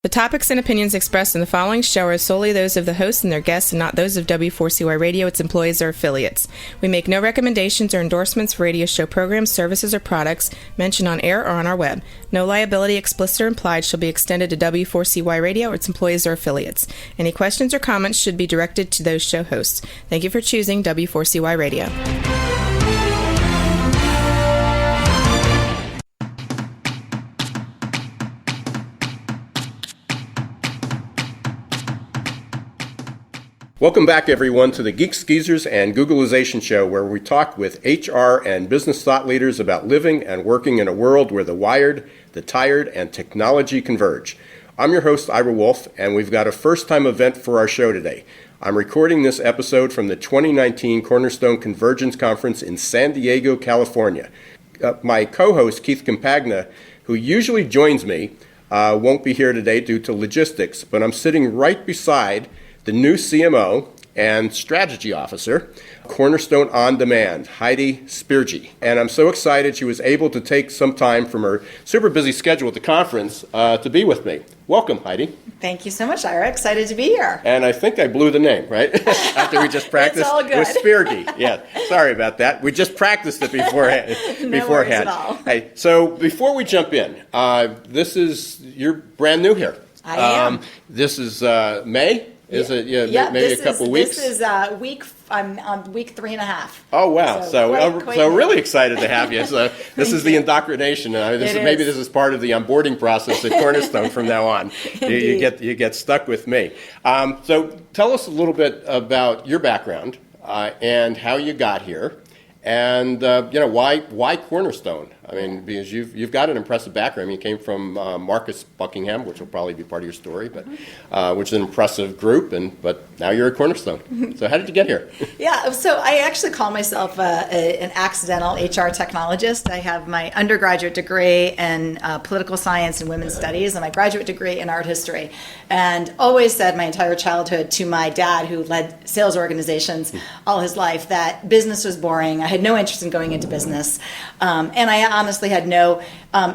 The topics and opinions expressed in the following show are solely those of the host and their guests and not those of W4CY Radio, its employees, or affiliates. We make no recommendations or endorsements for radio show programs, services, or products mentioned on air or on our web. No liability, explicit or implied, shall be extended to W4CY Radio or its employees or affiliates. Any questions or comments should be directed to those show hosts. Thank you for choosing W4CY Radio. Welcome back, everyone, to the Geeks, Geezers, and Googlization Show, where we talk with HR and business thought leaders about living and working in a world where the wired, the tired, and technology converge. I'm your host, Ira Wolf, and we've got a first-time event for our show today. I'm recording this episode from the 2019 Cornerstone Convergence Conference in San Diego, California. My co-host, Keith Campagna, who usually joins me, won't be here today due to logistics, but I'm sitting right beside the new CMO and strategy officer, Cornerstone OnDemand, Heidi Spirgi. And I'm so excited she was able to take some time from her super busy schedule at the conference to be with me. Welcome, Heidi. Thank you so much, Ira. Excited to be here. And I think I blew the name, right? After we just practiced. It's all good. It was Spirgi. Yeah, sorry about that. We just practiced it beforehand. No worries at all. Hey, so before we jump in, you're brand new here. I am. This is May. Is it? Yeah, maybe a couple weeks. This is I'm on week 3.5. Oh wow! So quite really excited to have you. So this is the indoctrination. Maybe this is part of the onboarding process at Cornerstone from now on. You get stuck with me. So tell us a little bit about your background and how you got here, and why Cornerstone. I mean, because you've got an impressive background. I mean, you came from Marcus Buckingham, which will probably be part of your story, but which is an impressive group, but now you're at Cornerstone. So how did you get here? Yeah, so I actually call myself an accidental HR technologist. I have my undergraduate degree in political science and women's studies and my graduate degree in art history. And always said my entire childhood to my dad, who led sales organizations all his life, that business was boring. I had no interest in going into business. And I honestly had no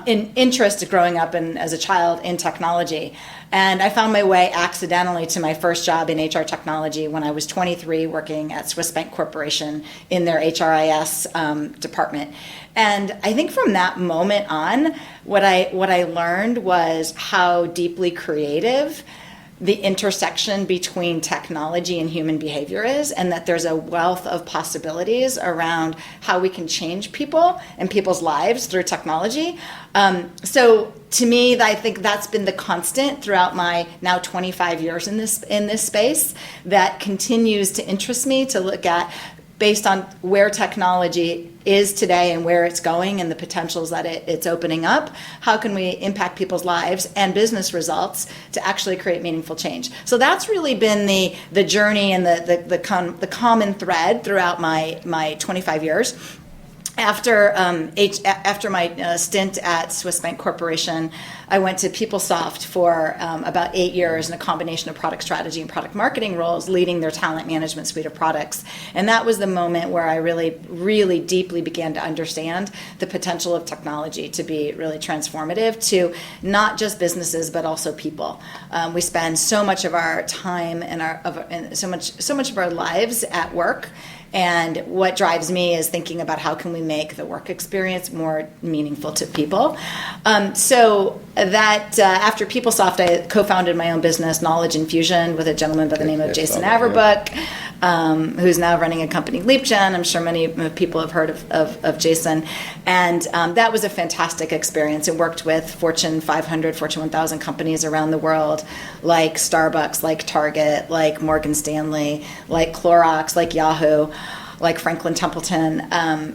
interest growing up as a child in technology. And I found my way accidentally to my first job in HR technology when I was 23, working at Swiss Bank Corporation in their HRIS department. And I think from that moment on, what I learned was how deeply creative the intersection between technology and human behavior is, and that there's a wealth of possibilities around how we can change people and people's lives through technology. So to me, I think that's been the constant throughout my now 25 years in this space, that continues to interest me to look at, based on where technology is today and where it's going and the potentials that it's opening up, how can we impact people's lives and business results to actually create meaningful change? So that's really been the journey and the common thread throughout my 25 years. After my stint at Swiss Bank Corporation, I went to PeopleSoft for about 8 years in a combination of product strategy and product marketing roles, leading their talent management suite of products. And that was the moment where I really, really deeply began to understand the potential of technology to be really transformative to not just businesses, but also people. We spend so much of our time and so much of our lives at work. And what drives me is thinking about how can we make the work experience more meaningful to people. So that after PeopleSoft, I co-founded my own business, Knowledge Infusion, with a gentleman by the name of Jason Averbuck, who's now running a company, LeapGen. I'm sure many people have heard of Jason. And that was a fantastic experience. It worked with Fortune 500, Fortune 1000 companies around the world, like Starbucks, like Target, like Morgan Stanley, like Clorox, like Yahoo, like Franklin Templeton,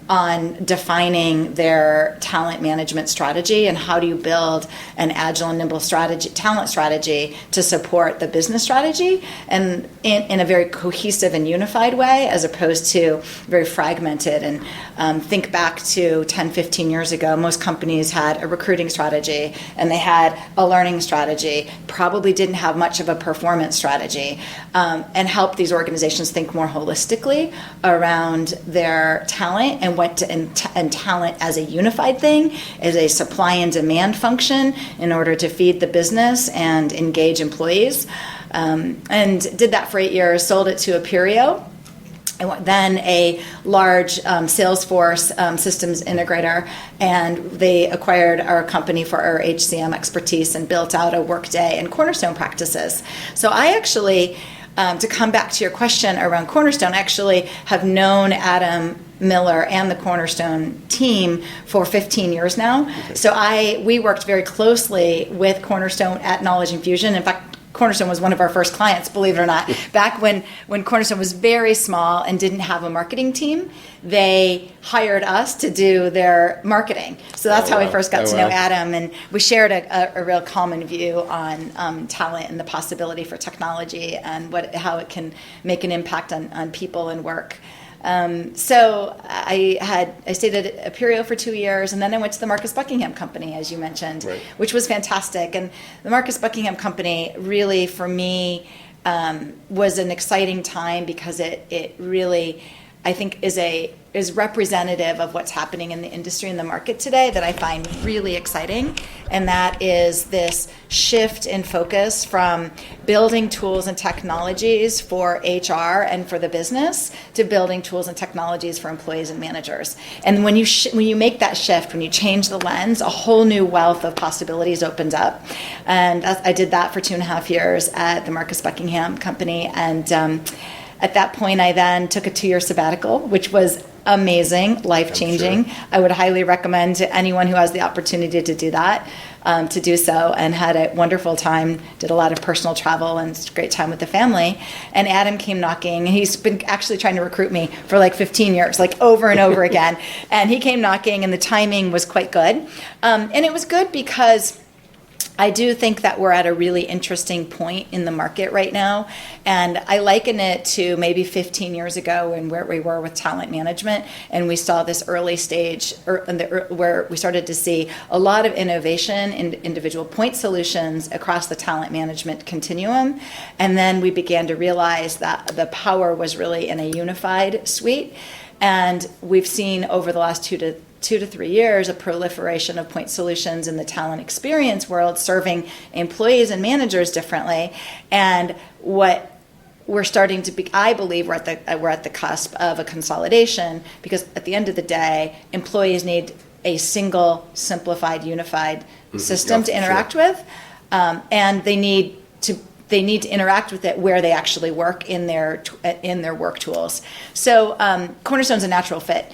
on defining their talent management strategy and how do you build an agile and nimble talent strategy to support the business strategy, and in a very cohesive and unified way, as opposed to very fragmented. And think back to 10, 15 years ago, most companies had a recruiting strategy and they had a learning strategy, probably didn't have much of a performance strategy, and help these organizations think more holistically around around their talent and went to and talent as a unified thing, as a supply and demand function in order to feed the business and engage employees. And did that for 8 years, sold it to Aperio, then a large Salesforce systems integrator, and they acquired our company for our HCM expertise and built out a Workday and Cornerstone practices. So I actually, to come back to your question around Cornerstone, actually have known Adam Miller and the Cornerstone team for 15 years now. Okay. So we worked very closely with Cornerstone at Knowledge Infusion. In fact, Cornerstone was one of our first clients, believe it or not. Back when Cornerstone was very small and didn't have a marketing team, they hired us to do their marketing. So that's how I first got to know Adam, and we shared a real common view on talent and the possibility for technology and how it can make an impact on people and work. So I stayed at Aperio for 2 years, and then I went to the Marcus Buckingham Company, as you mentioned, right, which was fantastic. And the Marcus Buckingham Company really, for me, was an exciting time because it really, I think, is representative of what's happening in the industry and the market today that I find really exciting. And that is this shift in focus from building tools and technologies for HR and for the business to building tools and technologies for employees and managers. And when you make that shift, when you change the lens, a whole new wealth of possibilities opens up. And I did that for 2.5 years at the Marcus Buckingham Company. And at that point, I then took a 2-year sabbatical, which was amazing, life-changing. Sure. I would highly recommend to anyone who has the opportunity to do that, to do so, and had a wonderful time, did a lot of personal travel and great time with the family. And Adam came knocking. He's been actually trying to recruit me for like 15 years, like over and over again. And he came knocking, and the timing was quite good. And it was good because I do think that we're at a really interesting point in the market right now, and I liken it to maybe 15 years ago and where we were with talent management, and we saw this early stage where we started to see a lot of innovation in individual point solutions across the talent management continuum, and then we began to realize that the power was really in a unified suite. And we've seen over the last 2 to 3 years a proliferation of point solutions in the talent experience world, serving employees and managers differently. And what we're starting to be, I believe we're at the cusp of a consolidation, because at the end of the day, employees need a single, simplified, unified system to interact with, and they need to interact with it where they actually work in their work tools. So Cornerstone's a natural fit.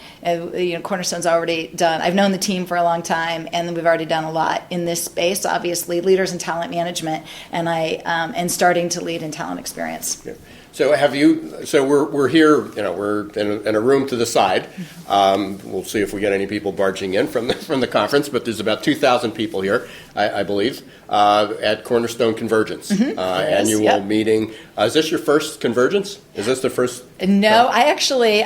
Cornerstone's already done. I've known the team for a long time, and we've already done a lot in this space. Obviously, leaders in talent management, and and starting to lead in talent experience. Yeah. So we're here, we're in a room to the side. We'll see if we get any people barging in from the conference, but there's about 2,000 people here, I believe, at Cornerstone Convergence, annual meeting. Is this your first Convergence? Is this the first? No, I actually,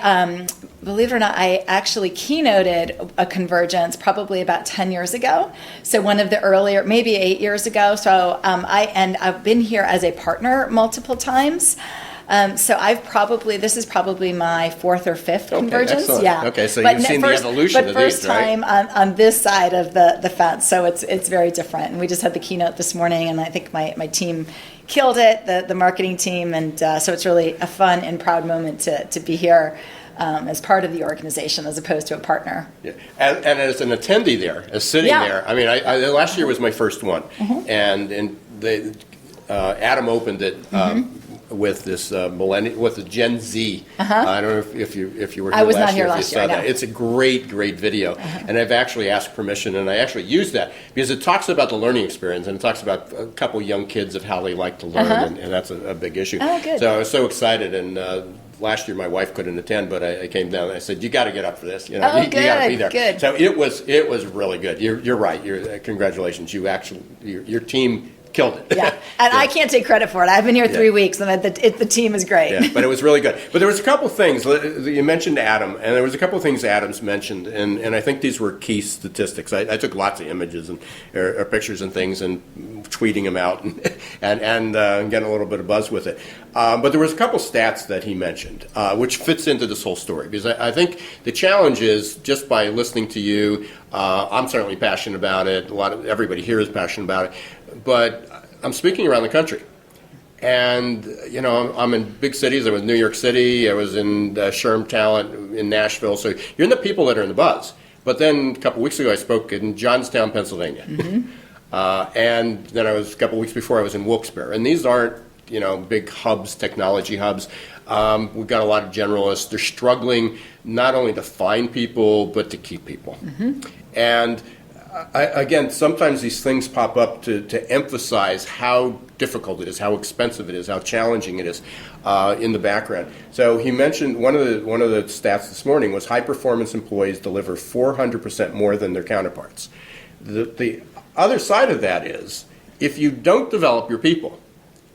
believe it or not, I actually keynoted a Convergence probably about 10 years ago. So one of the earlier, maybe 8 years ago. So I've been here as a partner multiple times. So this is probably my 4th or 5th Convergence. Excellent. Yeah. Okay, so you've seen the evolution of these, right? But first time on this side of the fence, so it's very different. And we just had the keynote this morning, and I think my team killed it, the marketing team, and so it's really a fun and proud moment to be here as part of the organization as opposed to a partner. Yeah. And as an attendee there, as sitting there, I mean, last year was my first one, and Adam opened it with this with the Gen Z. I don't know if you were here I was last not here year. Last year. That. It's a great video, and I've actually asked permission, and I actually used that because it talks about the learning experience, and it talks about a couple young kids of how they like to learn, and that's a big issue. Oh, good. So I was so excited, and last year my wife couldn't attend, but I came down and I said, "You got to get up for this. You got to be there." Good. So it was really good. You're right. Congratulations. Your team killed it. Yeah, and I can't take credit for it. I've been here 3 weeks, and the team is great. Yeah, but it was really good. But there was a couple things. You mentioned Adam, and there was a couple of things Adam's mentioned, and I think these were key statistics. I took lots of images and or pictures and things and tweeting them out and getting a little bit of buzz with it. But there was a couple stats that he mentioned, which fits into this whole story, because I think the challenge is, just by listening to you, I'm certainly passionate about it. Everybody here is passionate about it. But I'm speaking around the country, and I'm in big cities. I was in New York City. I was in Sherm Talent in Nashville. So you're in the people that are in the buzz. But then a couple weeks ago, I spoke in Johnstown, Pennsylvania, and then a couple weeks before, I was in Wilkes-Barre. And these aren't big hubs, technology hubs. We've got a lot of generalists. They're struggling not only to find people, but to keep people. And again, sometimes these things pop up to emphasize how difficult it is, how expensive it is, how challenging it is in the background. So he mentioned one of the stats this morning was high-performance employees deliver 400% more than their counterparts. The other side of that is, if you don't develop your people,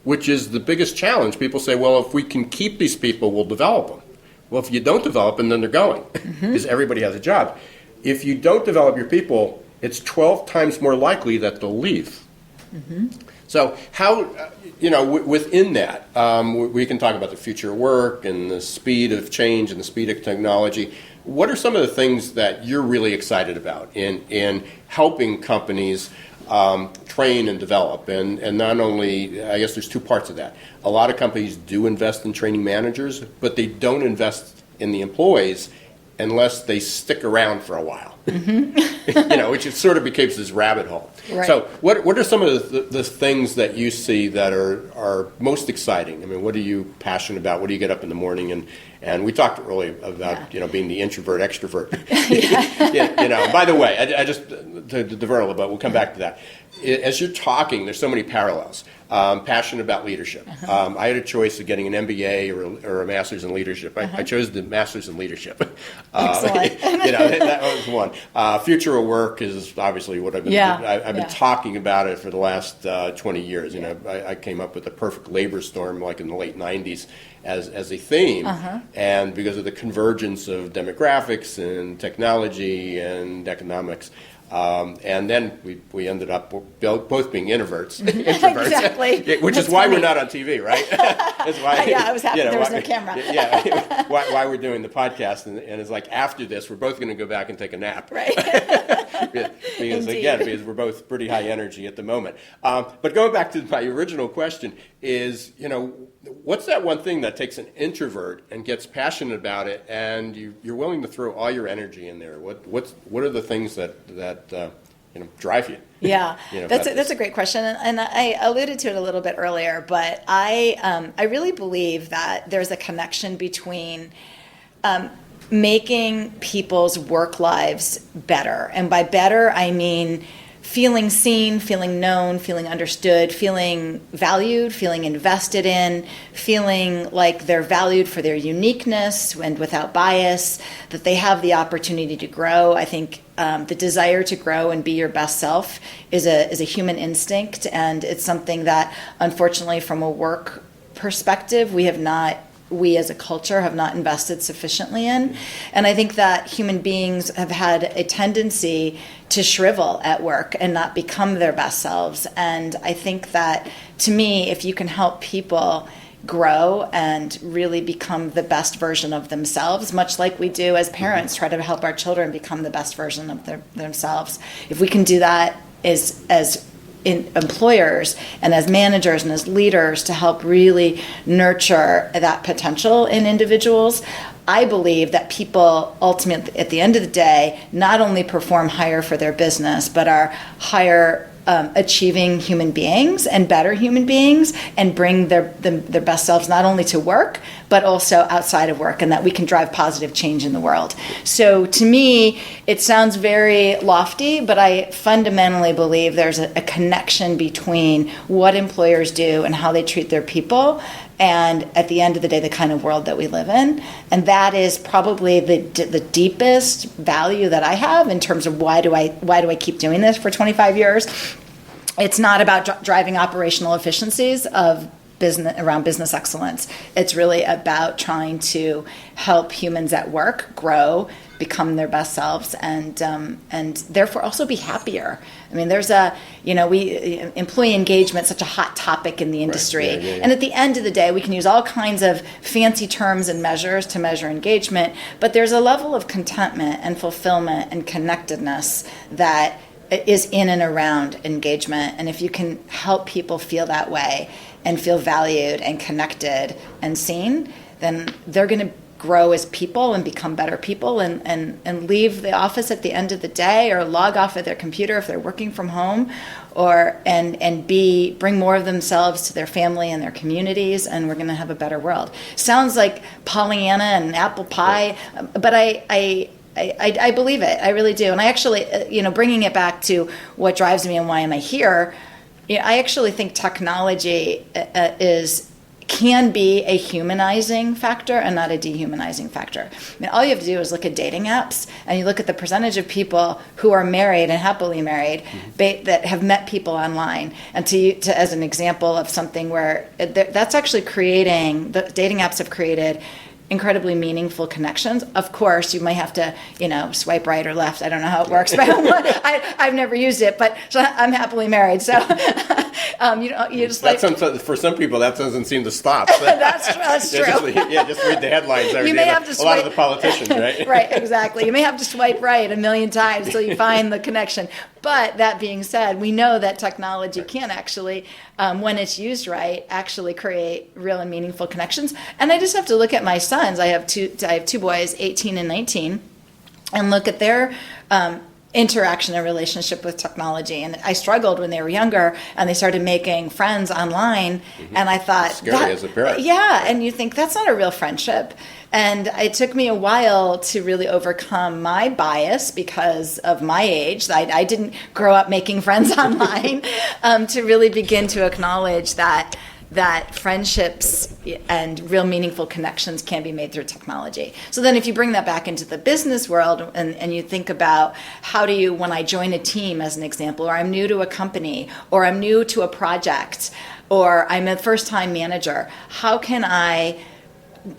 which is the biggest challenge, people say, well, if we can keep these people, we'll develop them. Well, if you don't develop them, then they're going, because everybody has a job. If you don't develop your people, it's 12 times more likely that they'll leave. So how, within that, we can talk about the future of work and the speed of change and the speed of technology. What are some of the things that you're really excited about in helping companies train and develop? And not only, I guess there's two parts of that. A lot of companies do invest in training managers, but they don't invest in the employees unless they stick around for a while, which sort of becomes this rabbit hole. Right. So what are some of the things that you see that are most exciting? I mean, what are you passionate about? What do you get up in the morning? And we talked earlier about being the introvert extrovert. By the way, I just to divert a little bit, we'll come back to that. As you're talking, there's so many parallels. Passionate about leadership. I had a choice of getting an MBA or a master's in leadership. I chose the master's in leadership. Excellent. That was one. Future of work is obviously what I've been. I've been talking about it for the last 20 years. I came up with the perfect labor storm like in the late 90s as a theme, and because of the convergence of demographics and technology and economics. And then we ended up both being introverts, exactly. Which is why we're not on TV, right? That's why. I was happy there was no camera. Why we're doing the podcast, and it's like after this, we're both going to go back and take a nap, right? because we're both pretty high energy at the moment. But going back to my original question is, what's that one thing that takes an introvert and gets passionate about it, and you're willing to throw all your energy in there? What are the things that drive you? Yeah, that's a great question, and I alluded to it a little bit earlier, but I really believe that there's a connection between making people's work lives better, and by better I mean feeling seen, feeling known, feeling understood, feeling valued, feeling invested in, feeling like they're valued for their uniqueness and without bias, that they have the opportunity to grow. I think the desire to grow and be your best self is a human instinct, and it's something that, unfortunately, from a work perspective, we as a culture have not invested sufficiently in. And I think that human beings have had a tendency to shrivel at work and not become their best selves. And I think that, to me, if you can help people grow and really become the best version of themselves, much like we do as parents, try to help our children become the best version of themselves. If we can do that as in employers and as managers and as leaders to help really nurture that potential in individuals, I believe that people ultimately, at the end of the day, not only perform higher for their business, but are higher achieving human beings and better human beings, and bring their best selves not only to work, but also outside of work, and that we can drive positive change in the world. So to me, it sounds very lofty, but I fundamentally believe there's a connection between what employers do and how they treat their people, and at the end of the day, the kind of world that we live in. And that is probably the deepest value that I have in terms of why do I keep doing this for 25 years. it's not about driving operational efficiencies of business around business excellence. It's really about trying to help humans at work grow, become their best selves, and therefore also be happier. I mean, there's employee engagement, such a hot topic in the industry. Right. Yeah. And at the end of the day, we can use all kinds of fancy terms and measures to measure engagement, but there's a level of contentment and fulfillment and connectedness that is in and around engagement. And if you can help people feel that way and feel valued and connected and seen, then they're going to grow as people and become better people and leave the office at the end of the day, or log off of their computer if they're working from home, or bring more of themselves to their family and their communities, and we're going to have a better world. Sounds like Pollyanna and apple pie, but I believe it. I really do. And I actually, bringing it back to what drives me and why am I here, I actually think technology can be a humanizing factor and not a dehumanizing factor. I mean, all you have to do is look at dating apps, and you look at the percentage of people who are married and happily married that have met people online. And to as an example of something where that's actually the dating apps have created incredibly meaningful connections. Of course, you might have to, swipe right or left. I don't know how it works, but I've never used it. But so I'm happily married, so you just for some people that doesn't seem to stop. So. That's true. Just read the headlines every you may day. Have to a lot of the politicians, right? Right, exactly. You may have to swipe right a million times until you find the connection. But that being said, we know that technology can actually, when it's used right, actually create real and meaningful connections. And I just have to look at my sons. I have two boys, 18 and 19, and look at their interaction and relationship with technology. And I struggled when they were younger, and they started making friends online. And I thought, scary as a parent. Yeah, and you think that's not a real friendship. And it took me a while to really overcome my bias because of my age. I didn't grow up making friends online, to really begin to acknowledge that friendships and real meaningful connections can be made through technology. So then if you bring that back into the business world and you think about how do you, when I join a team as an example, or I'm new to a company, or I'm new to a project, or I'm a first-time manager, how can I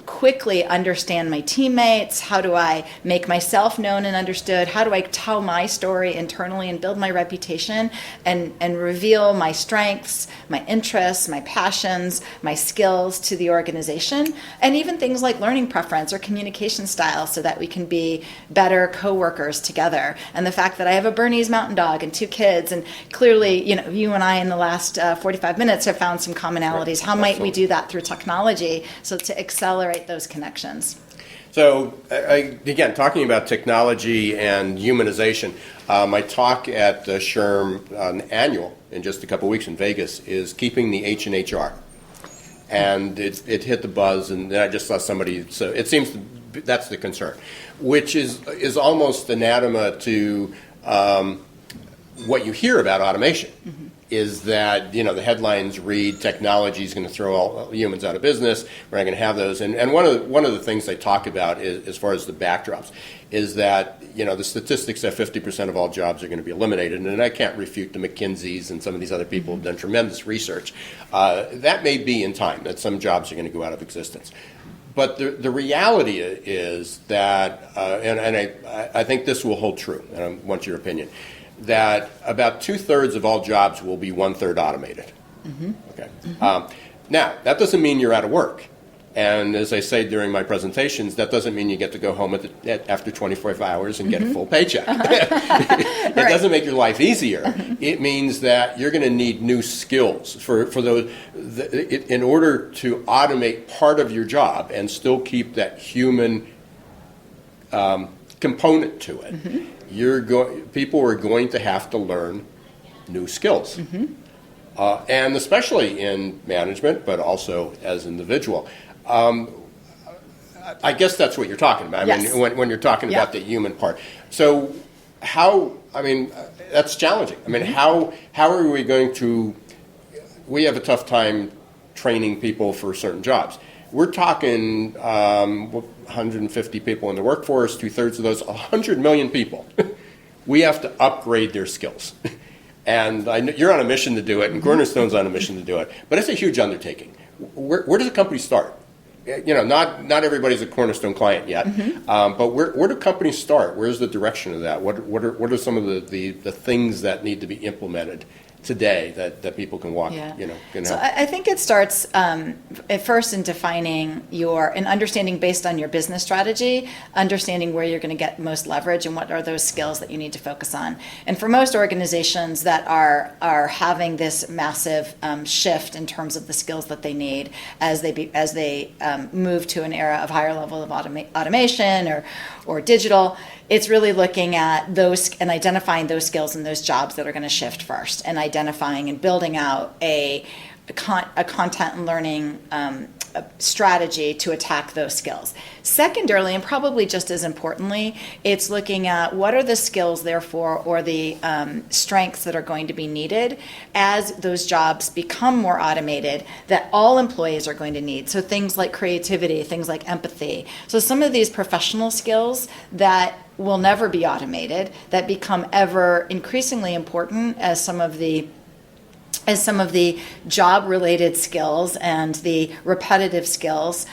quickly understand my teammates? How do I make myself known and understood? How do I tell my story internally and build my reputation and reveal my strengths, my interests, my passions, my skills to the organization? And even things like learning preference or communication style, so that we can be better co-workers together. And the fact that I have a Bernese Mountain Dog and 2 kids, and clearly, you and I in the last 45 minutes have found some commonalities. How might we do that through technology so to accelerate those connections? So, again, talking about technology and humanization, my talk at SHRM annual in just a couple weeks in Vegas is keeping the H in HR. And it hit the buzz, and then I just saw somebody, so it seems that's the concern, which is almost anathema to what you hear about automation. Mm-hmm. Is that, the headlines read technology is going to throw all humans out of business, we're not going to have those. And one of the things they talk about is, as far as the backdrops, is that, the statistics that 50% of all jobs are going to be eliminated. And I can't refute the McKinseys and some of these other people who've done tremendous research. That may be in time, that some jobs are going to go out of existence. But the reality is that, and I think this will hold true, and I want your opinion, that about 2/3 of all jobs will be 1/3 automated. Mm-hmm. Okay. Mm-hmm. Now, that doesn't mean you're out of work. And as I say during my presentations, that doesn't mean you get to go home after 24 hours and get a full paycheck. It doesn't make your life easier. It means that you're going to need new skills for those in order to automate part of your job and still keep that human component to it. Mm-hmm. People are going to have to learn new skills, mm-hmm. And especially in management, but also as an individual. I guess that's what you're talking about. Yes. I mean, when you're talking about the human part. So, that's challenging. I mean, how are we going to? We have a tough time training people for certain jobs. We're talking 150 people in the workforce, 2/3 of those, 100 million people. We have to upgrade their skills. And I know you're on a mission to do it, and Cornerstone's on a mission to do it. But it's a huge undertaking. Where does a company start? Not everybody's a Cornerstone client yet, but where do companies start? Where's the direction of that? What are some of the things that need to be implemented today that people can walk, can So help? I think it starts at first in defining and understanding based on your business strategy, understanding where you're going to get most leverage and what are those skills that you need to focus on. And for most organizations that are having this massive shift in terms of the skills that they need as they move to an era of higher level of automation or digital, it's really looking at those and identifying those skills and those jobs that are going to shift first, and identifying and building out a content and learning strategy to attack those skills. Secondarily, and probably just as importantly, it's looking at what are the skills, therefore, or the strengths that are going to be needed as those jobs become more automated that all employees are going to need. So things like creativity, things like empathy. So some of these professional skills that will never be automated, that become ever increasingly important as some of the job-related skills and the repetitive skills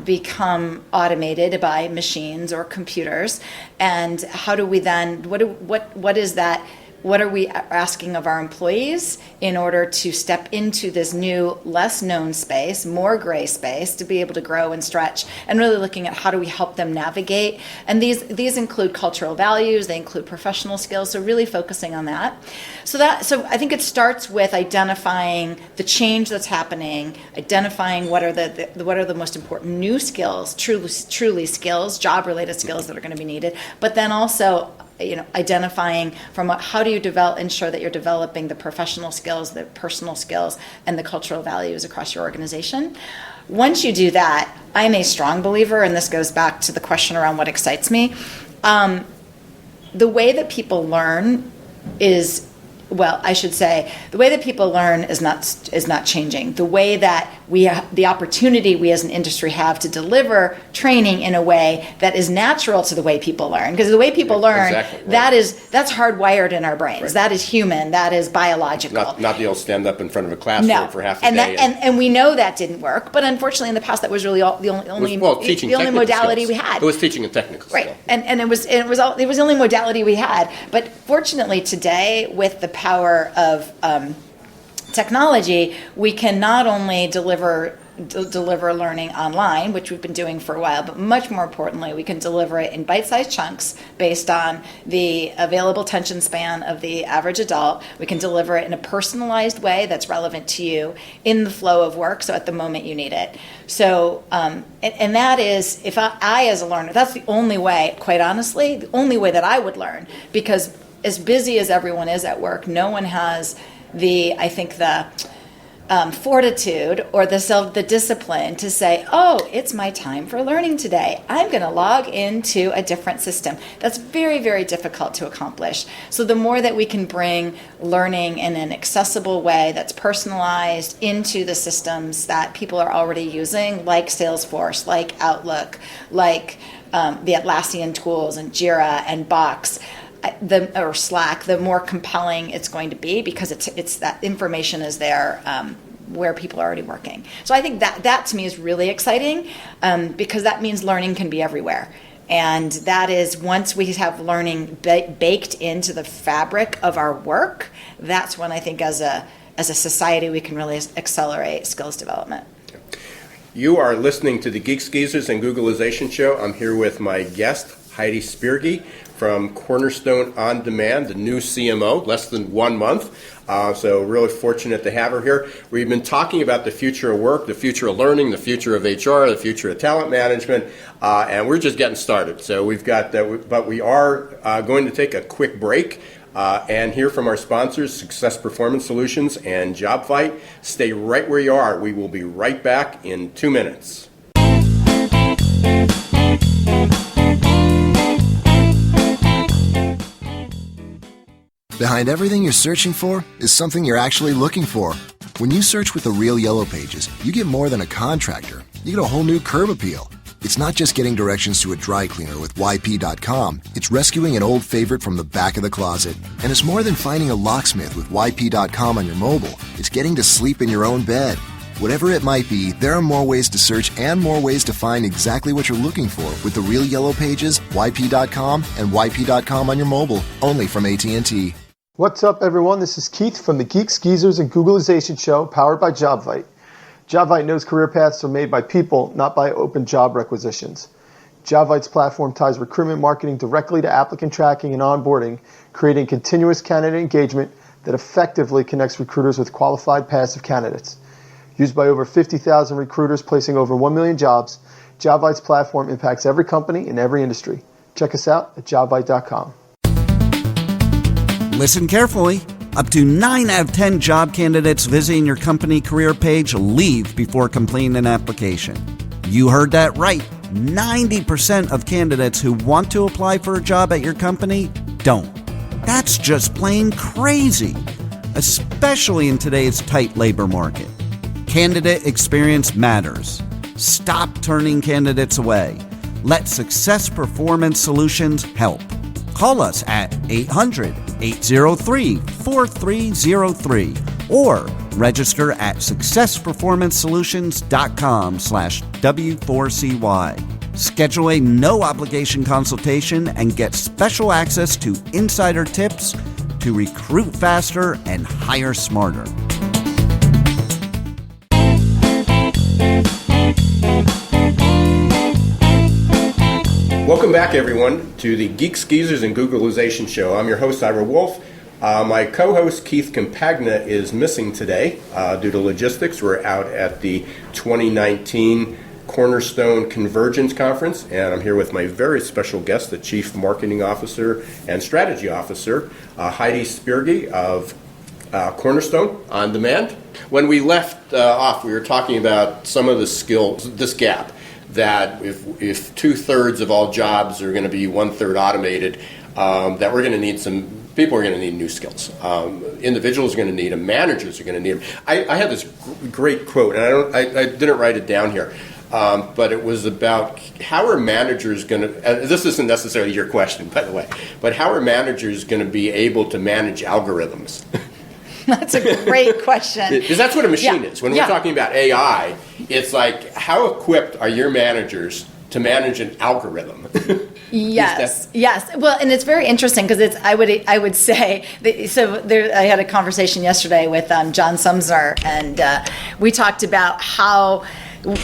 become automated by machines or computers. And how do we then? What is that? What are we asking of our employees in order to step into this new, less known space, more gray space, to be able to grow and stretch, and really looking at how do we help them navigate. And these include cultural values, they include professional skills, so really focusing on that. So I think it starts with identifying the change that's happening, identifying what are the most important new skills, truly skills, job-related skills that are going to be needed, but then also identifying from how do you ensure that you're developing the professional skills, the personal skills, and the cultural values across your organization. Once you do that, I'm a strong believer, and this goes back to the question around what excites me. The way that people learn is, the way that people learn is not changing. The way that the opportunity we as an industry have to deliver training in a way that is natural to the way people learn, because the way people learn, exactly, right. that's hardwired in our brains. Right. That is human. That is biological. Not the old stand up in front of a classroom for half a day. And we know that didn't work. But unfortunately, in the past, that was really the only modality skills. we had. It was teaching a technical skill. Right, and it was the only modality we had. But fortunately, today, with the power of technology, we can not only deliver learning online, which we've been doing for a while, but much more importantly, we can deliver it in bite-sized chunks based on the available attention span of the average adult. We can deliver it in a personalized way that's relevant to you in the flow of work, so at the moment you need it. So, and that is, if I as a learner, that's the only way, quite honestly, the only way that I would learn, because as busy as everyone is at work, no one has the fortitude or the discipline to say, oh, it's my time for learning today. I'm going to log into a different system. That's very, very difficult to accomplish. So the more that we can bring learning in an accessible way that's personalized into the systems that people are already using, like Salesforce, like Outlook, like the Atlassian tools and Jira and Box, or Slack, the more compelling it's going to be, because it's that information is there where people are already working. So I think that to me is really exciting, because that means learning can be everywhere. And that is, once we have learning baked into the fabric of our work, that's when I think as a society we can really accelerate skills development. You are listening to the Geeks, Geezers, and Googleization Show. I'm here with my guest, Heidi Spirgi, from Cornerstone OnDemand, the new CMO, less than 1 month. So really fortunate to have her here. We've been talking about the future of work, the future of learning, the future of HR, the future of talent management, and we're just getting started. So we've got that, but we are going to take a quick break and hear from our sponsors, Success Performance Solutions and JobFight. Stay right where you are. We will be right back in 2 minutes. Behind everything you're searching for is something you're actually looking for. When you search with the real Yellow Pages, you get more than a contractor. You get a whole new curb appeal. It's not just getting directions to a dry cleaner with YP.com. It's rescuing an old favorite from the back of the closet. And it's more than finding a locksmith with YP.com on your mobile. It's getting to sleep in your own bed. Whatever it might be, there are more ways to search and more ways to find exactly what you're looking for with the real yellow pages, YP.com, and YP.com on your mobile, only from AT&T. What's up, everyone? This is Keith from the Geeks, Geezers, and Googlization Show, powered by JobVite. JobVite knows career paths are made by people, not by open job requisitions. JobVite's platform ties recruitment marketing directly to applicant tracking and onboarding, creating continuous candidate engagement that effectively connects recruiters with qualified passive candidates. Used by over 50,000 recruiters placing over 1 million jobs, JobVite's platform impacts every company in every industry. Check us out at jobvite.com. Listen carefully. Up to 9 out of 10 job candidates visiting your company career page leave before completing an application. You heard that right. 90% of candidates who want to apply for a job at your company don't. That's just plain crazy, especially in today's tight labor market. Candidate experience matters. Stop turning candidates away. Let Success Performance Solutions help. Call us at 800-803-4303 or register at successperformancesolutions.com/W4CY. Schedule a no-obligation consultation and get special access to insider tips to recruit faster and hire smarter. Welcome back, everyone, to the Geeks, Geezers, and Googlization Show. I'm your host, Ira Wolf. My co-host, Keith Campagna, is missing today due to logistics. We're out at the 2019 Cornerstone Convergence Conference, and I'm here with my very special guest, the Chief Marketing Officer and Strategy Officer, Heidi Spirgi of Cornerstone OnDemand. When we left off, we were talking about some of the skills, this gap, that if 2/3 of all jobs are going to be 1/3 automated, that we're going to need people are going to need new skills. Individuals are going to need them. Managers are going to need them. I had this great quote, and I didn't write it down here, but it was about how are managers going to, this isn't necessarily your question, by the way, but how are managers going to be able to manage algorithms? That's a great question. Because that's what a machine is. When we're talking about AI, it's like, how equipped are your managers to manage an algorithm? Yes. Well, and it's very interesting because I would say I had a conversation yesterday with John Sumser, and we talked about how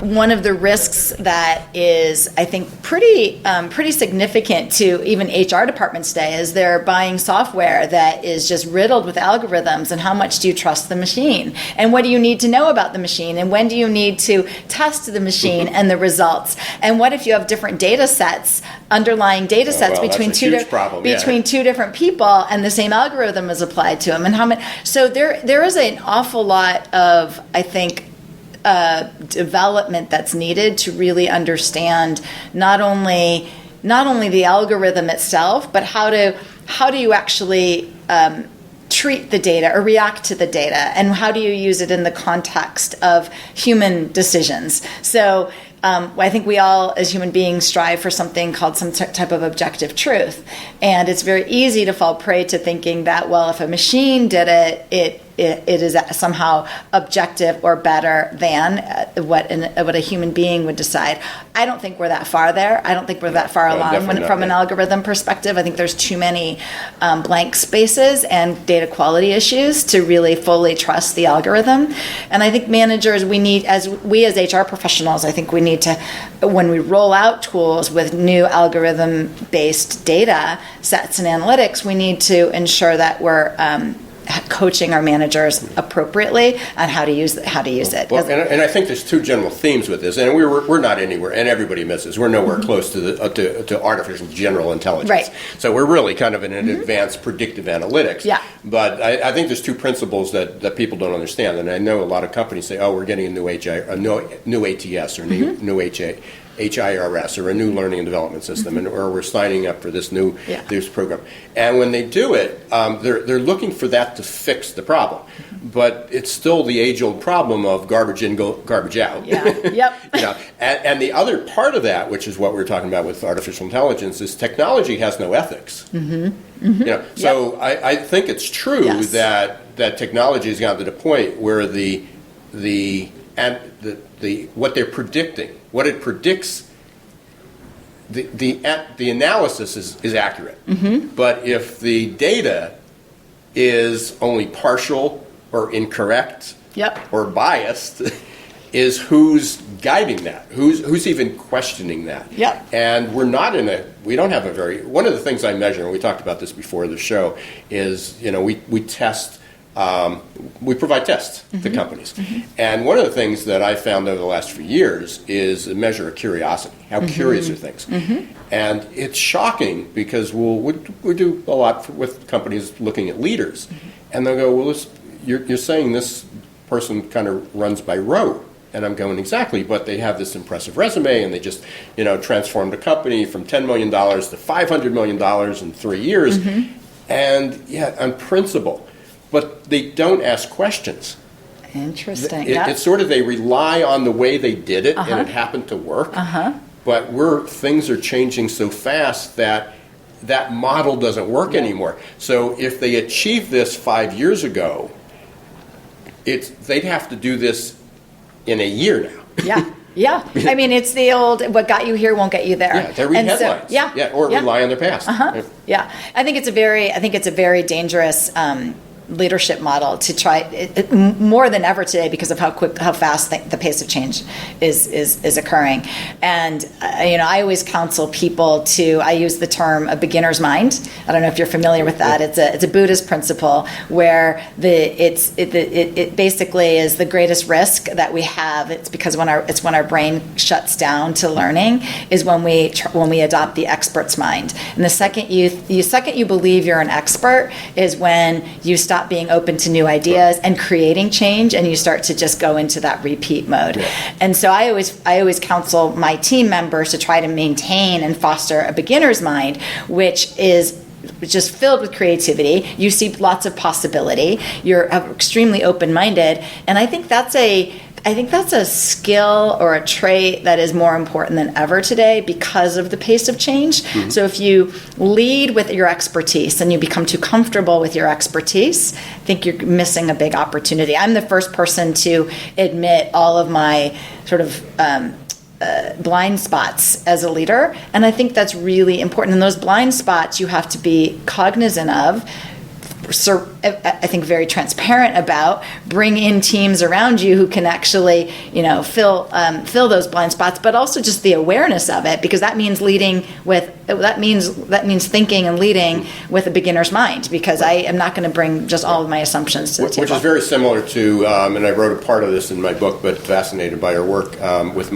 one of the risks that is, I think, pretty significant to even HR departments today is they're buying software that is just riddled with algorithms. And how much do you trust the machine? And what do you need to know about the machine? And when do you need to test the machine and the results? And what if you have different data sets, underlying data sets between two different people, and the same algorithm is applied to them? And how many? So there is an awful lot of, I think, development that's needed to really understand not only the algorithm itself, but how do you actually treat the data or react to the data, and how do you use it in the context of human decisions? So I think we all, as human beings, strive for something called some type of objective truth, and it's very easy to fall prey to thinking that, well, if a machine did it, it is somehow objective or better than what a human being would decide. I don't think we're that far there. I don't think we're that far along from an algorithm perspective. I think there's too many blank spaces and data quality issues to really fully trust the algorithm. And I think managers, as HR professionals, I think we need to, when we roll out tools with new algorithm-based data sets and analytics, we need to ensure that we're coaching our managers appropriately on how to use it. Well, and I think there's two general themes with this, and we're not anywhere, and everybody misses. We're nowhere close to artificial general intelligence. Right. So we're really kind of in an advanced predictive analytics. Yeah. But I think there's two principles that people don't understand, and I know a lot of companies say, "Oh, we're getting a new ATS or new HIRS, or a new learning and development system, or we're signing up for this new Yeah. this program. And when they do it, they're looking for that to fix the problem. But it's still the age-old problem of garbage in, garbage out. Yeah. Yep. And the other part of that, which is what we're talking about with artificial intelligence, is technology has no ethics. So I think it's true Yes. that technology has gotten to the point where what they're predicting, what it predicts, the analysis is accurate. But if the data is only partial or incorrect or biased, is who's guiding that? Who's even questioning that? And we don't have one of the things I measure, and we talked about this before the show, is, we test, we provide tests to companies. And one of the things that I found over the last few years is a measure of curiosity. How curious are things? And it's shocking because we do a lot with companies looking at leaders. And they'll go, well, you're saying this person kind of runs by rote. And I'm going, exactly, but they have this impressive resume, and they just, transformed a company from $10 million to $500 million in 3 years. And, on principle. But they don't ask questions. Interesting. It's sort of, they rely on the way they did it, and it happened to work. But things are changing so fast that model doesn't work anymore. So if they achieved this 5 years ago, they'd have to do this in a year now. I mean, it's the old, what got you here won't get you there. They read headlines. Or rely on their past. I think it's a very dangerous leadership model to try more than ever today because of how fast the pace of change is occurring. And I always counsel people I use the term a beginner's mind. I don't know if you're familiar with that. It's a Buddhist principle where it basically is the greatest risk that we have. It's because when our brain shuts down to learning is when we adopt the expert's mind. And the second you believe you're an expert is when you stop being open to new ideas and creating change, and you start to just go into that repeat mode. And so I always counsel my team members to try to maintain and foster a beginner's mind, which is just filled with creativity. You see lots of possibility. You're extremely open-minded, and I think that's a skill or a trait that is more important than ever today because of the pace of change. So if you lead with your expertise and you become too comfortable with your expertise, I think you're missing a big opportunity. I'm the first person to admit all of my sort of blind spots as a leader, and I think that's really important. And those blind spots you have to be cognizant of, I think very transparent about, bring in teams around you who can actually, fill those blind spots, but also just the awareness of it, because that means thinking and leading with a beginner's mind, because I am not going to bring just all of my assumptions to the table. Which is very similar to, and I wrote a part of this in my book, but fascinated by her work with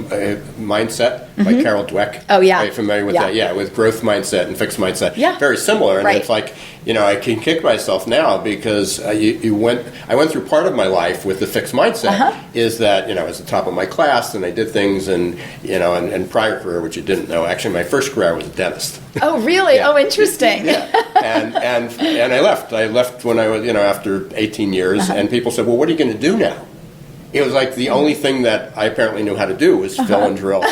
Mindset by Carol Dweck. Oh, yeah. Are you familiar with that? Yeah, with growth mindset and fixed mindset. Yeah. Very similar. And Right. it's like, I can kick myself now because I went through part of my life with the fixed mindset, is that, I was the top of my class and I did things and prior career, which you didn't know, actually my first career I was a dentist. Oh, really? Yeah. Oh, interesting. And I left. I left when I was, after 18 years, and people said, well, what are you going to do now? It was like the only thing that I apparently knew how to do was fill and drill,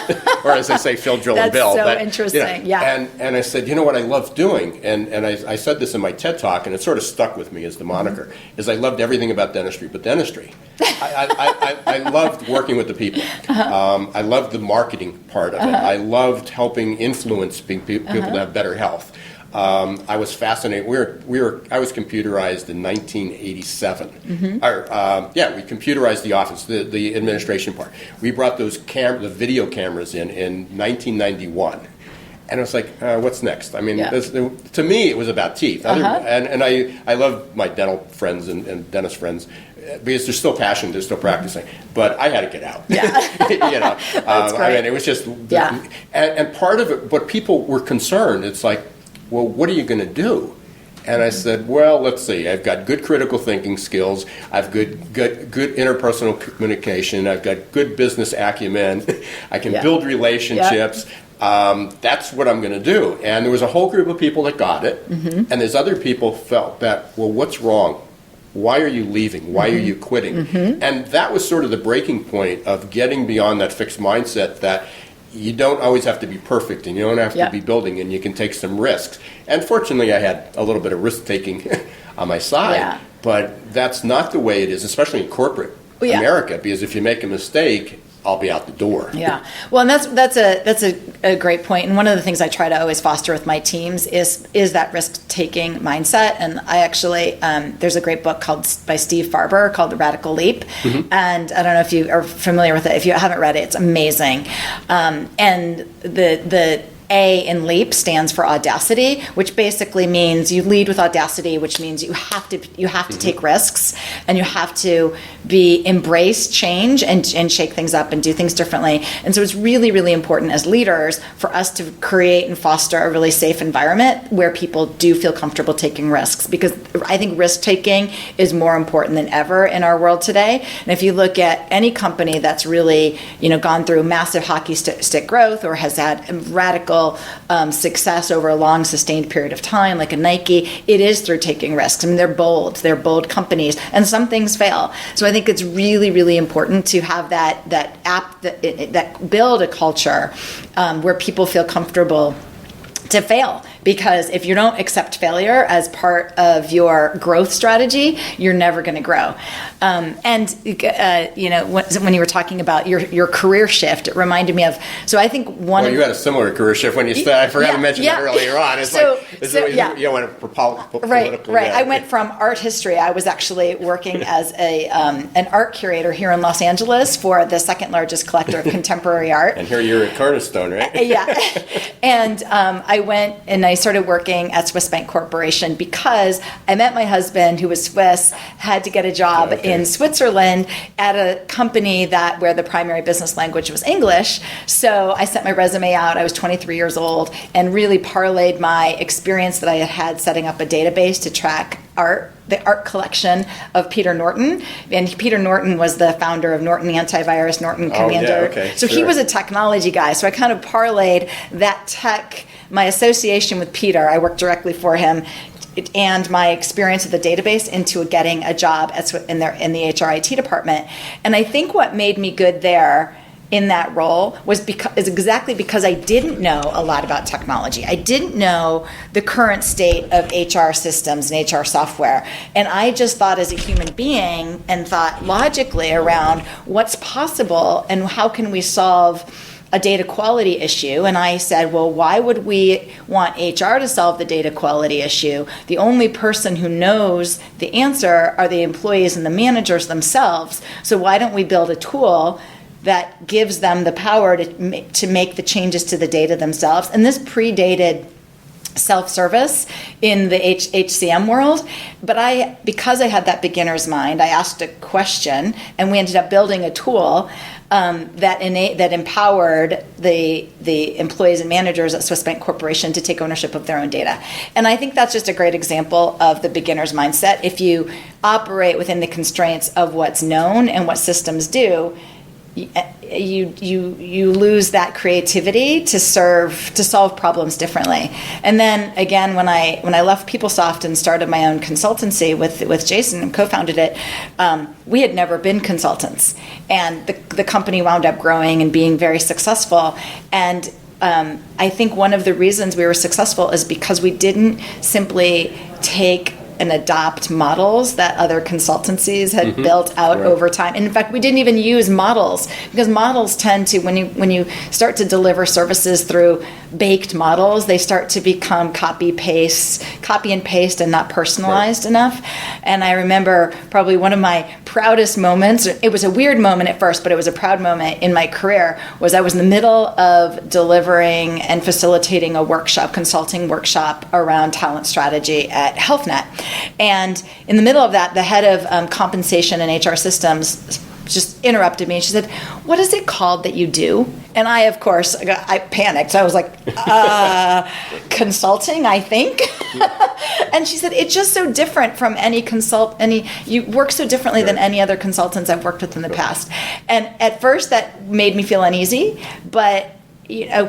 or as they say, fill, drill, and bill. That's so interesting. And I said, you know what I love doing, and I said this in my TED Talk, and it sort of stuck with me as the moniker, is I loved everything about dentistry, but dentistry. I loved working with the people. I loved the marketing part of it. I loved helping influence people to have better health. I was fascinated. I was computerized in 1987. We computerized the office, the administration part. We brought the video cameras in 1991. And I was like, what's next? I mean, to me, it was about teeth. And I love my dental friends and dentist friends because they're still passionate, they're still practicing. But I had to get out. That's great. I mean, it was just, and part of it, but people were concerned. It's like, well, what are you going to do? And I said, well, let's see. I've got good critical thinking skills. I've good interpersonal communication. I've got good business acumen. I can build relationships. That's what I'm going to do. And there was a whole group of people that got it. And there's other people felt that, well, what's wrong? Why are you leaving? Why are you quitting? And that was sort of the breaking point of getting beyond that fixed mindset that you don't always have to be perfect and you don't have to be building, and you can take some risks. And fortunately, I had a little bit of risk-taking on my side, but that's not the way it is, especially in corporate America, because if you make a mistake, I'll be out the door. Yeah. Well, and that's a great point. And one of the things I try to always foster with my teams is that risk-taking mindset. And I actually, there's a great book by Steve Farber called The Radical Leap. And I don't know if you are familiar with it. If you haven't read it, it's amazing. And the A in LEAP stands for audacity, which basically means you lead with audacity, which means you have to take risks, and you have to embrace change and shake things up and do things differently. And so it's really, really important as leaders for us to create and foster a really safe environment where people do feel comfortable taking risks, because I think risk taking is more important than ever in our world today. And if you look at any company that's really gone through massive hockey stick growth or has had radical success over a long sustained period of time, like a Nike, it is through taking risks. I mean, they're bold companies, and some things fail. So I think it's really, really important to have that build a culture where people feel comfortable to fail. Because if you don't accept failure as part of your growth strategy, you're never going to grow. When you were talking about your career shift, it reminded me of. So I think you had a similar career shift when you started. I forgot to mention that earlier on. It's you went for political. Right. I went from art history. I was actually working as an art curator here in Los Angeles for the second largest collector of contemporary art. And here you're at Cornerstone, right? And I went and I started working at Swiss Bank Corporation because I met my husband, who was Swiss, had to get a job in Switzerland at a company where the primary business language was English. So I sent my resume out. I was 23 years old and really parlayed my experience that I had setting up a database to track the art collection of Peter Norton. And Peter Norton was the founder of Norton Antivirus, Norton Commander. So he was a technology guy. So I kind of parlayed that tech, my association with Peter, I worked directly for him, and my experience with the database into getting a job in the HRIT department. And I think what made me good there in that role is exactly because I didn't know a lot about technology. I didn't know the current state of HR systems and HR software. And I just thought as a human being and thought logically around what's possible and how can we solve a data quality issue. And I said, well, why would we want HR to solve the data quality issue? The only person who knows the answer are the employees and the managers themselves. So why don't we build a tool that gives them the power to make the changes to the data themselves? And this predated self-service in the HCM world, but because I had that beginner's mind, I asked a question, and we ended up building a tool that empowered the employees and managers at Swiss Bank Corporation to take ownership of their own data. And I think that's just a great example of the beginner's mindset. If you operate within the constraints of what's known and what systems do, you lose that creativity to solve problems differently. And then again, when I left PeopleSoft and started my own consultancy with Jason and co-founded it, we had never been consultants, and the company wound up growing and being very successful. And I think one of the reasons we were successful is because we didn't simply take and adopt models that other consultancies had built out over time. And in fact, we didn't even use models, because models tend to, when you start to deliver services through baked models, they start to become copy and paste and not personalized enough. And I remember probably one of my proudest moments, it was a weird moment at first, but it was a proud moment in my career, was I was in the middle of delivering and facilitating a consulting workshop around talent strategy at HealthNet. And in the middle of that, the head of compensation and HR systems just interrupted me. She said, "What is it called that you do?" And I, of course, I panicked. I was like, consulting, I think. And she said, "It's just so different from you work so differently than any other consultants I've worked with in the past." And at first that made me feel uneasy, but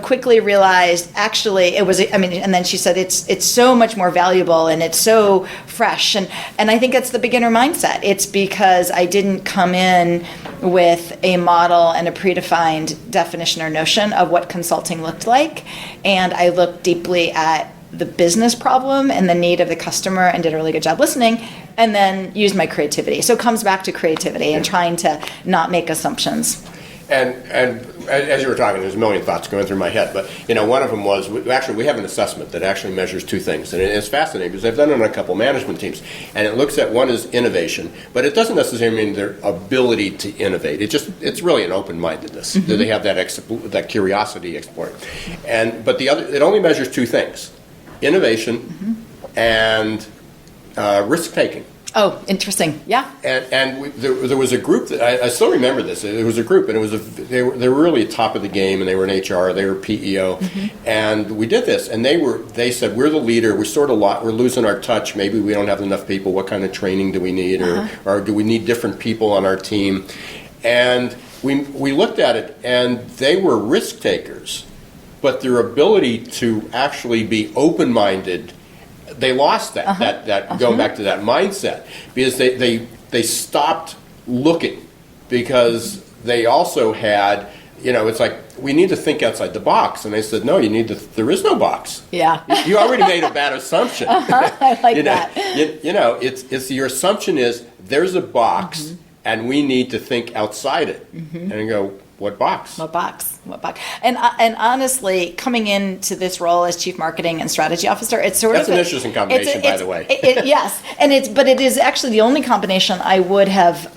quickly realized actually it was, and then she said it's so much more valuable and it's so fresh. And I think it's the beginner mindset. It's because I didn't come in with a model and a predefined definition or notion of what consulting looked like. And I looked deeply at the business problem and the need of the customer and did a really good job listening, and then used my creativity. So it comes back to creativity and trying to not make assumptions. And as you were talking, there's a million thoughts going through my head, but one of them was, we have an assessment that actually measures two things, and it's fascinating because I've done it on a couple management teams, and it looks at one is innovation, but it doesn't necessarily mean their ability to innovate. It's really an open-mindedness. Mm-hmm. They have that curiosity exploring, but the other, it only measures two things: innovation mm-hmm. and risk taking. Oh, interesting. Yeah. And there was a group that I still remember this. It was a group, and they were really top of the game, and they were in HR, they were PEO, mm-hmm. and we did this. And they said, "We're the leader. We're losing our touch. Maybe we don't have enough people. What kind of training do we need, or do we need different people on our team?" And we looked at it, and they were risk takers, but their ability to actually be open-minded. They lost that, uh-huh. Going back to that mindset, because they stopped looking, because they also had, it's like, we need to think outside the box. And they said, no, there is no box. Yeah. You already made a bad assumption. Uh-huh. I like that. It's your assumption is there's a box mm-hmm. and we need to think outside it. Mm-hmm. And you go, what box? What box? And honestly, coming into this role as Chief Marketing and Strategy Officer, it's that's an interesting combination, by the way. Yes, but it is actually the only combination I would have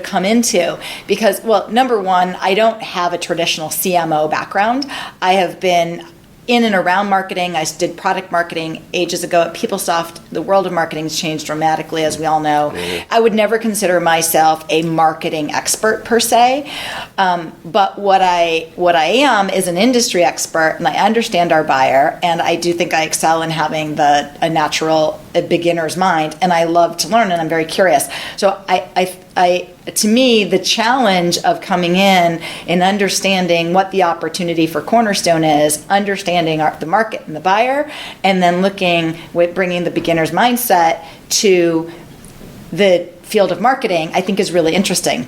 come into, because, well, number one, I don't have a traditional CMO background. I have been in and around marketing. I did product marketing ages ago at PeopleSoft. The world of marketing has changed dramatically, as we all know. Mm-hmm. I would never consider myself a marketing expert per se, but what I am is an industry expert, and I understand our buyer, and I do think I excel in having a natural beginner's mind, and I love to learn, and I'm very curious. So to me, the challenge of coming in and understanding what the opportunity for Cornerstone is, understanding the market and the buyer, and then bringing the beginner's mindset to the field of marketing, I think is really interesting.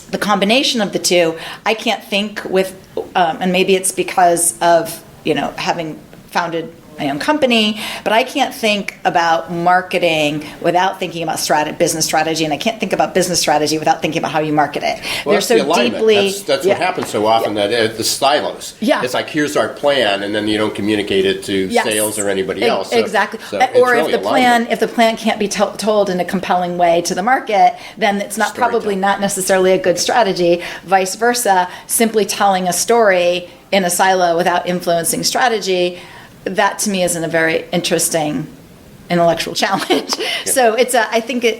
The combination of the two, I can't think with, and maybe it's because of, having founded my own company, but I can't think about marketing without thinking about business strategy, and I can't think about business strategy without thinking about how you market it. Well, they're so deeply. That's what happens so often, that the silos. Yeah. It's like, here's our plan, and then you don't communicate it to sales or anybody else. Exactly. So or if the plan can't be told in a compelling way to the market, then it's probably not necessarily a good strategy. Vice versa, simply telling a story in a silo without influencing strategy, that to me isn't a very interesting intellectual challenge. Yeah. So I think I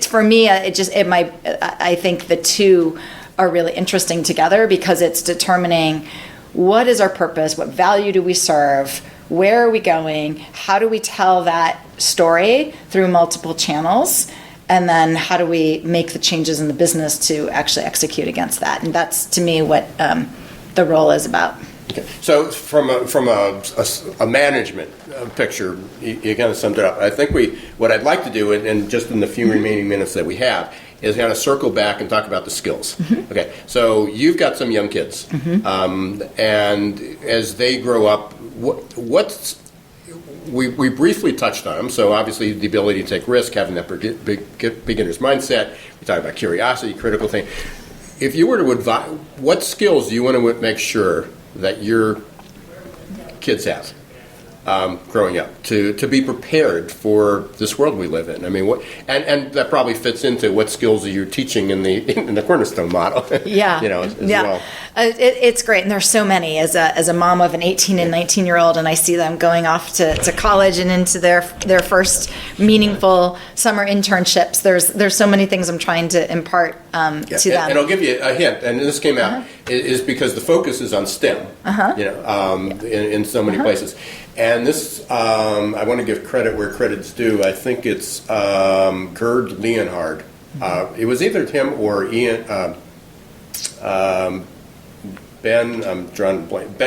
think the two are really interesting together, because it's determining what is our purpose, what value do we serve, where are we going, how do we tell that story through multiple channels, and then how do we make the changes in the business to actually execute against that. And that's, to me, what the role is about. Okay. So from a management picture, you kind of summed it up. I think what I'd like to do, and just in the few remaining minutes that we have, is kind of circle back and talk about the skills. Mm-hmm. Okay. So you've got some young kids, mm-hmm. And as they grow up, we briefly touched on them. So obviously the ability to take risk, having that beginner's mindset. We talked about curiosity, critical thinking. If you were to advise, what skills do you want to make sure that your kids have growing up to be prepared for this world we live in? I mean, and that probably fits into what skills are you teaching in the Cornerstone model? Yeah, as well. It's great, and there's so many. As a mom of an 18 and 19-year-old, and I see them going off to college and into their first meaningful summer internships. There's so many things I'm trying to impart to them. And I'll give you a hint, and this came out, is because the focus is on STEM, in so many places. And this, I want to give credit where credit's due. I think it's Gerd Leonhard. It was either him or Ian. Ben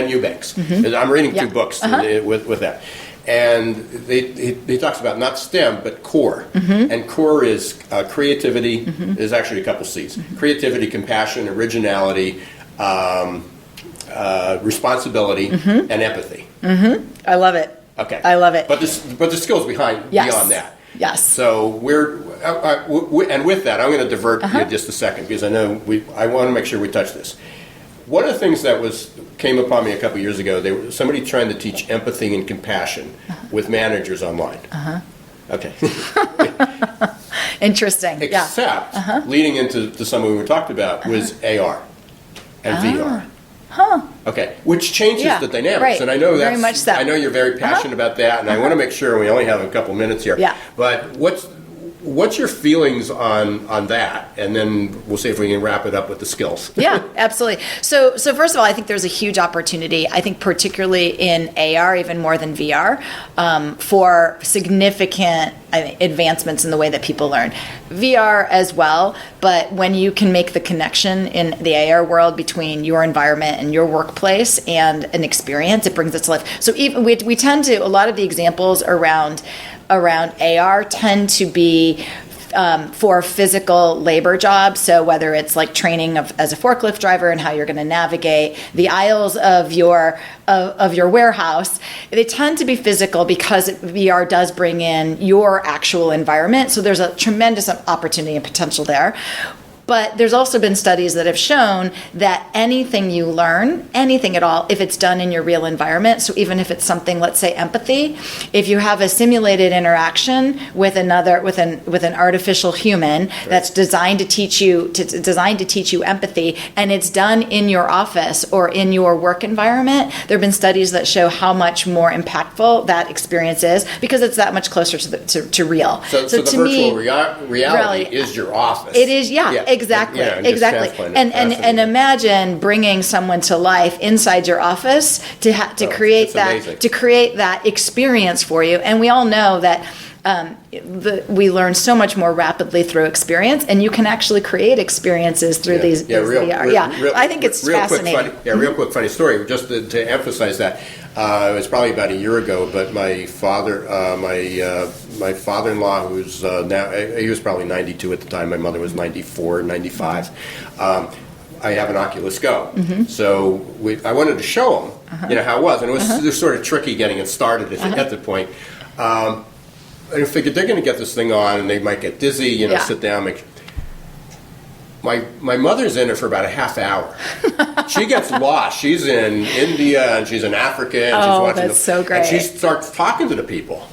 Eubanks. I'm reading two books with that. And he talks about not STEM, but core. And core is creativity. There's actually a couple C's. Creativity, compassion, originality, responsibility, and empathy. I love it. Okay. I love it. But the skills beyond that. Yes. So and with that, I'm going to divert you just a second, because I know I want to make sure we touch this. One of the things that came upon me a couple years ago, there was somebody trying to teach empathy and compassion with managers online. Okay. Interesting. Except leading into something we talked about was AR and VR. Okay, which changes the dynamics, right. And I know very much so. I know you're very passionate about that, and I want to make sure we only have a couple minutes here. Yeah. But what's your feelings on that, and then we'll see if we can wrap it up with the skills. Yeah, absolutely. So first of all, I think there's a huge opportunity. I think particularly in AR, even more than VR, for significant advancements in the way that people learn. VR as well, but when you can make the connection in the AR world between your environment and your workplace and an experience, it brings it to life. So even we tend to, a lot of the examples around AR tend to be for physical labor jobs. So whether it's like training as a forklift driver and how you're going to navigate the aisles of your warehouse, they tend to be physical because VR does bring in your actual environment. So there's a tremendous opportunity and potential there. But there's also been studies that have shown that anything you learn, anything at all, if it's done in your real environment, so even if it's something, let's say empathy, if you have a simulated interaction with an artificial human that's designed to teach you empathy, and it's done in your office or in your work environment, there have been studies that show how much more impactful that experience is because it's that much closer to real. So the to virtual me, reality is your office. It is, exactly. And imagine bringing someone to life inside your office to create that experience for you. And we all know that we learn so much more rapidly through experience, and you can actually create experiences through these VR. I think it's fascinating. Real quick funny story, just to emphasize that. It was probably about a year ago, but my father-in-law, who's now, he was probably 92 at the time, my mother was 94, 95, I have an Oculus Go. So I wanted to show him, how it was, and it was sort of tricky getting it started at the point. I figured they're going to get this thing on, and they might get dizzy, sit down, My mother's in it for about a half hour. She gets lost. She's in India and she's in Africa and she's watching that's so great. And she starts talking to the people.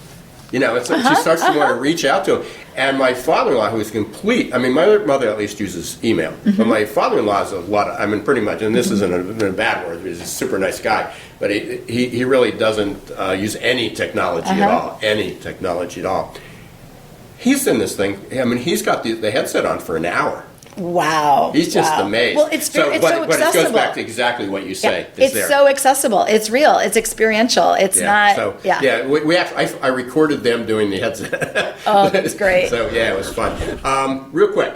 She starts to want to reach out to them. And my father-in-law, who is complete, my mother at least uses email, but my father-in-law is a lot of, pretty much, and this isn't in a bad word, he's a super nice guy, but he really doesn't use any technology at all, He's in this thing, he's got the headset on for an hour. Wow. He's just amazed. Well, it's so accessible. But it goes back to exactly what you say. Yeah, it's so accessible. It's real. It's experiential. It's not. So, I recorded them doing the headset. Oh, that's great. So, it was fun. Real quick,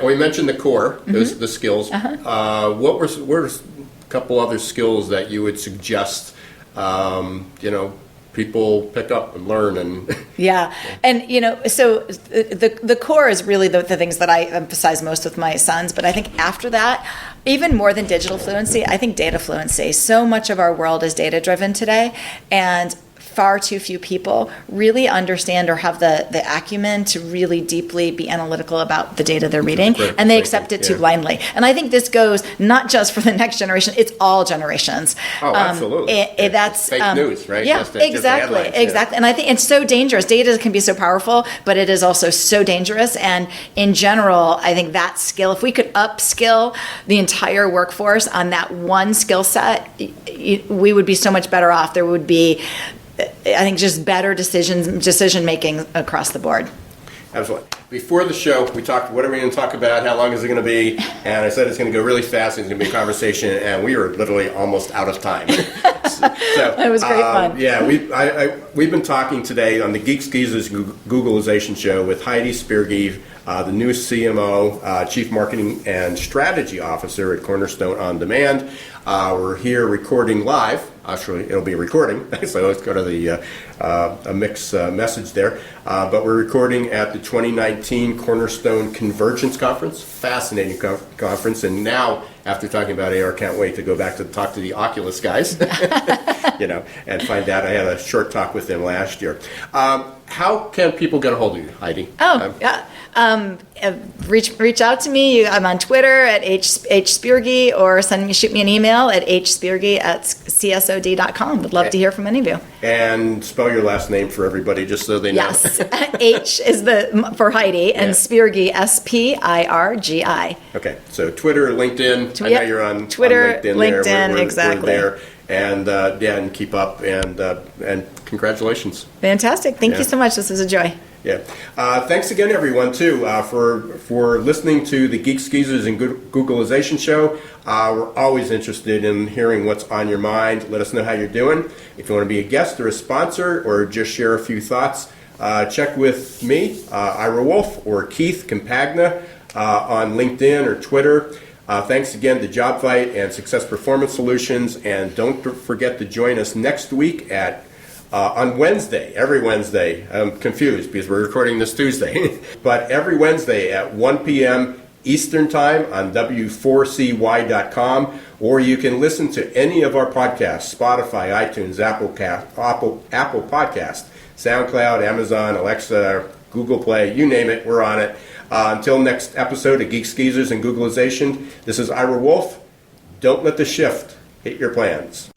we mentioned the core, the skills. What were a couple other skills that you would suggest, people pick up and learn and so the core is really the things that I emphasize most with my sons, but I think after that, even more than digital fluency, I think data fluency. So much of our world is data driven today, and far too few people really understand or have the acumen to really deeply be analytical about the data they're reading, and they accept it too blindly. And I think this goes not just for the next generation, it's all generations. Oh, absolutely. That's fake news, right? Yeah, just exactly. And I think it's so dangerous. Data can be so powerful, but it is also so dangerous. And in general, I think that skill, if we could upskill the entire workforce on that one skill set, we would be so much better off. There would be, I think, just better decision making across the board. Absolutely. Before the show, we talked, what are we going to talk about? How long is it going to be? And I said it's going to go really fast. It's going to be a conversation, and we were literally almost out of time. So it was great fun. Yeah, we've been talking today on the Geeks Geezers Googleization show with Heidi Spirgi, the new CMO, Chief Marketing and Strategy Officer at Cornerstone OnDemand. We're here recording live. Actually, it'll be recording, so let's go to the a mix message there. But we're recording at the 2019 Cornerstone Convergence Conference. Fascinating conference. And now, after talking about AR, can't wait to go back to talk to the Oculus guys, and find out. I had a short talk with them last year. How can people get a hold of you, Heidi? Reach out to me. I'm on Twitter at hspirgi, or shoot me an email at hspirgi@csod.com. Would love to hear from any of you. And spell your last name for everybody, just so they know. Yes, H is for Heidi, and Spirgi, Spirgi. Okay, so Twitter, LinkedIn. I know you're on Twitter, on LinkedIn. LinkedIn, we're exactly. there. And and keep up, and congratulations. Fantastic. Thank you so much. This was a joy. Yeah. Thanks again, everyone, too, for listening to the Geeks, Geezers, and Googleization show. We're always interested in hearing what's on your mind. Let us know how you're doing. If you want to be a guest or a sponsor, or just share a few thoughts, check with me, Ira Wolf, or Keith Campagna on LinkedIn or Twitter. Thanks again to JobVite and Success Performance Solutions. And don't forget to join us next week on Wednesday, every Wednesday. I'm confused because we're recording this Tuesday. But every Wednesday at 1 p.m. Eastern Time on W4CY.com. Or you can listen to any of our podcasts, Spotify, iTunes, Apple Podcast, SoundCloud, Amazon, Alexa, Google Play, you name it, we're on it. Until next episode of Geeks, Geezers, and Googleization, this is Ira Wolf. Don't let the shift hit your plans.